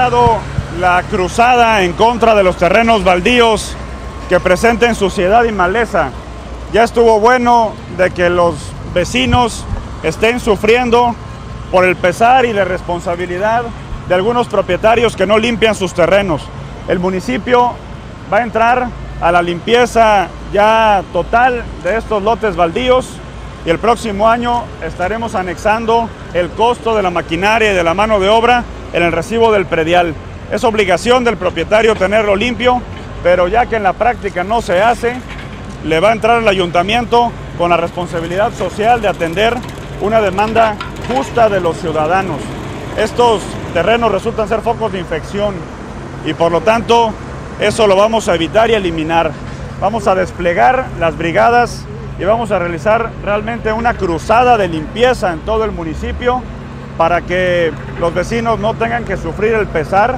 comenzado la cruzada en contra de los terrenos baldíos que presenten suciedad y maleza. Ya estuvo bueno de que los vecinos estén sufriendo por el pesar y la responsabilidad de algunos propietarios que no limpian sus terrenos. El municipio va a entrar a la limpieza ya total de estos lotes baldíos y el próximo año estaremos anexando el costo de la maquinaria y de la mano de obra en el recibo del predial. Es obligación del propietario tenerlo limpio, pero ya que en la práctica no se hace, le va a entrar al ayuntamiento con la responsabilidad social de atender una demanda justa de los ciudadanos. Estos terrenos resultan ser focos de infección y por lo tanto eso lo vamos a evitar y eliminar. Vamos a desplegar las brigadas y vamos a realizar realmente una cruzada de limpieza en todo el municipio para que los vecinos no tengan que sufrir el pesar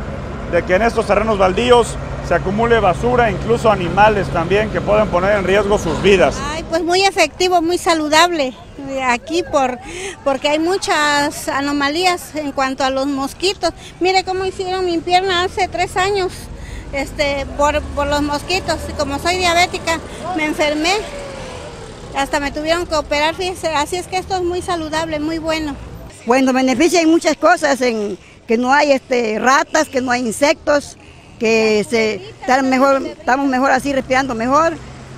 de que en estos terrenos baldíos se acumule basura, incluso animales también que pueden poner en riesgo sus vidas. Ay, pues muy efectivo, muy saludable aquí porque hay muchas anomalías en cuanto a los mosquitos. Mire cómo hicieron mi pierna hace 3 años por los mosquitos. Como soy diabética, me enfermé, hasta me tuvieron que operar, fíjese. Así es que esto es muy saludable, muy bueno. Bueno, beneficia en muchas cosas, en que no hay ratas, que no hay insectos, que estamos mejor así, respirando mejor.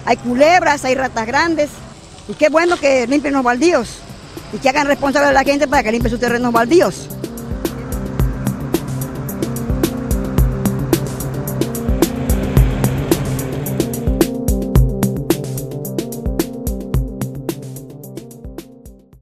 Hay culebras, hay ratas grandes. Y qué bueno que limpien los baldíos y que hagan responsable a la gente para que limpie sus terrenos baldíos.